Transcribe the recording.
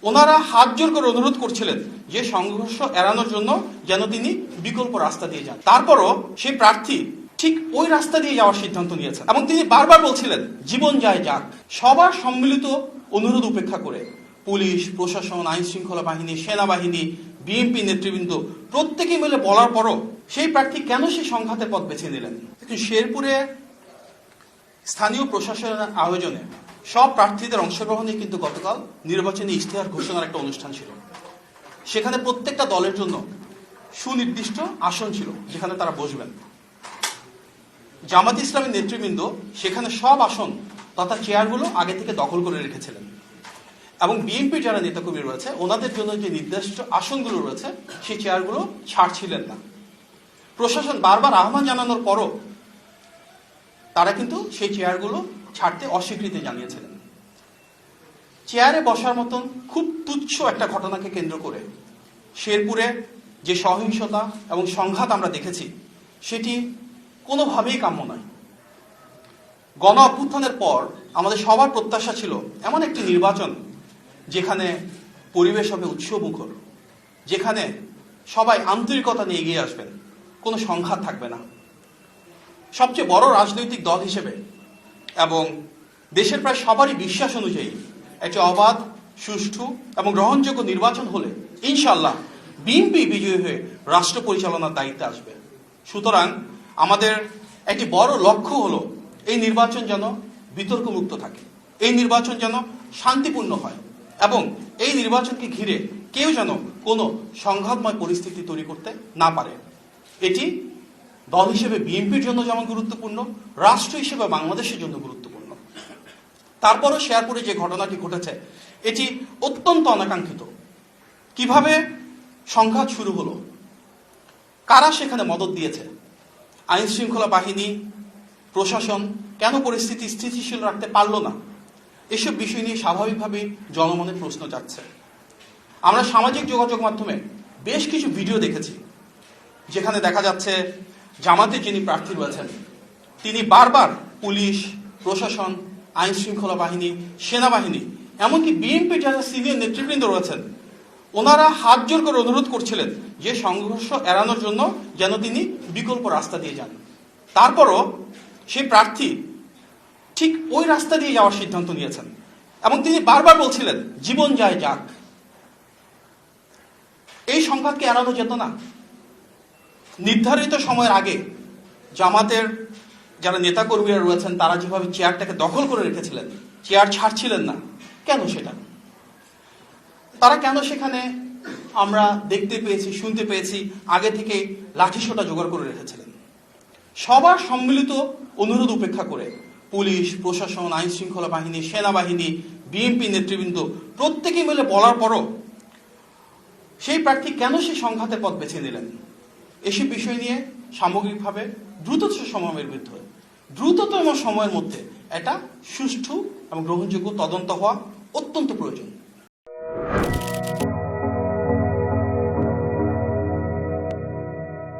ওনারা হাত জোর করে অনুরোধ করছিলেন যে সংঘর্ষ এড়ানোর জন্য যেন তিনি বিকল্প রাস্তা দিয়ে যান। তারপরও সেই প্রার্থী ঠিক ওই রাস্তা দিয়ে যাওয়ার সিদ্ধান্ত নিয়েছেন এবং তিনি বারবার বলছিলেন জীবন যায় যাক। সবার সম্মিলিত অনুরোধ উপেক্ষা করে পুলিশ, প্রশাসন, আইন শৃঙ্খলা বাহিনী, সেনাবাহিনী, বিএনপি নেতৃবৃন্দ প্রত্যেকে মিলে বলার পরও সেই প্রার্থী কেন সেই সংঘাতের পথ বেছে নিলেন? শেরপুরে স্থানীয় প্রশাসনের আয়োজনে সব প্রার্থীদের অংশগ্রহণে কিন্তু গতকাল নির্বাচনী ইশতেহার ঘোষণার একটা অনুষ্ঠান ছিল। সেখানে প্রত্যেকটা দলের জন্য সুনির্দিষ্ট আসন ছিল যেখানে তারা বসবেন। জামাত ইসলামের নেতৃবৃন্দ সেখানে সব আসন তথা চেয়ারগুলো আগে থেকে দখল করে রেখেছিলেন এবং বিএনপির যারা নেতাকর্মী রয়েছে ওনাদের জন্য যে নির্দিষ্ট আসনগুলো রয়েছে সেই চেয়ারগুলো ছাড়ছিলেন না। প্রশাসন বারবার আহ্বান জানানোর পরও তারা কিন্তু সেই চেয়ারগুলো ছাড়তে অস্বীকৃতি জানিয়েছিলেন। চেয়ারে বসার মতন খুব তুচ্ছ একটা ঘটনাকে কেন্দ্র করে শেরপুরে যে সহিংসতা এবং সংঘাত আমরা দেখেছি সেটি কোনোভাবেই কাম্য নয়। গণ অভ্যুত্থানের পর আমাদের সবার প্রত্যাশা ছিল এমন একটি নির্বাচন যেখানে পরিবেশ হবে উৎসবমুখর, যেখানে সবাই আন্তরিকতা নিয়ে এগিয়ে আসবেন, কোনো সংঘাত থাকবে না। সবচেয়ে বড় রাজনৈতিক দল হিসেবে এবং দেশের প্রায় সবারই বিশ্বাস অনুযায়ী একটি অবাধ, সুষ্ঠু এবং গ্রহণযোগ্য নির্বাচন হলে ইনশাআল্লাহ বিএনপি বিজয়ী হয়ে রাষ্ট্র পরিচালনার দায়িত্বে আসবে। সুতরাং আমাদের একটি বড় লক্ষ্য হলো এই নির্বাচন যেন বিতর্কমুক্ত থাকে, এই নির্বাচন যেন শান্তিপূর্ণ হয় এবং এই নির্বাচনকে ঘিরে কেউ যেন কোনো সংঘাতময় পরিস্থিতি তৈরি করতে না পারে। এটি দল হিসেবে বিএনপির জন্য যেমন গুরুত্বপূর্ণ, রাষ্ট্র হিসেবে বাংলাদেশের জন্য গুরুত্বপূর্ণ। তারপরও শেরপুরে যে ঘটনাটি ঘটেছে এটি অত্যন্ত অনাকাঙ্ক্ষিত। কিভাবে সংঘাত শুরু হলো, কারা সেখানে মদদ দিয়েছে, আইন শৃঙ্খলা বাহিনী, প্রশাসন কেন পরিস্থিতি স্থিতিশীল রাখতে পারল না, এসব বিষয় নিয়ে স্বাভাবিকভাবেই জনমনে প্রশ্ন যাচ্ছে। আমরা সামাজিক যোগাযোগ মাধ্যমে বেশ কিছু ভিডিও দেখেছি যেখানে দেখা যাচ্ছে জামাতের যিনি প্রার্থী রয়েছেন তিনি বারবার পুলিশ, প্রশাসন, আইন শৃঙ্খলা বাহিনী, সেনাবাহিনী এমনকি বিএনপির যারা সিনিয়র নেতৃবৃন্দ রয়েছেন ওনারা হাত জোর করে অনুরোধ করছিলেন যে সংঘর্ষ এড়ানোর জন্য যেন তিনি বিকল্প রাস্তা দিয়ে যান। তারপরও সেই প্রার্থী ঠিক ওই রাস্তা দিয়ে যাওয়ার সিদ্ধান্ত নিয়েছেন এবং তিনি বারবার বলছিলেন জীবন যায় যাক। এই সংঘাতকে এড়ানো যেত না। নির্ধারিত সময়ের আগে জামাতের যারা নেতাকর্মীরা রয়েছেন তারা যেভাবে চেয়ারটাকে দখল করে রেখেছিলেন, চেয়ার ছাড়ছিলেন না, কেন সেটা? তারা কেন সেখানে আমরা দেখতে পেয়েছি, শুনতে পেয়েছি আগে থেকে লাঠিসোঁটা জোগাড় করে রেখেছিলেন? সবার সম্মিলিত অনুরোধ উপেক্ষা করে পুলিশ, প্রশাসন, আইন শৃঙ্খলা বাহিনী, সেনাবাহিনী, বিএনপি নেতৃবৃন্দ প্রত্যেকে মিলে বলার পরও সেই প্রার্থী কেন সেই সংঘাতের পথ বেছে নিলেন? এসব বিষয় নিয়ে সামগ্রিকভাবে দ্রুততম সময়ের মধ্যে একটা সুষ্ঠু এবং গ্রহণযোগ্য তদন্ত হওয়া অত্যন্ত প্রয়োজন।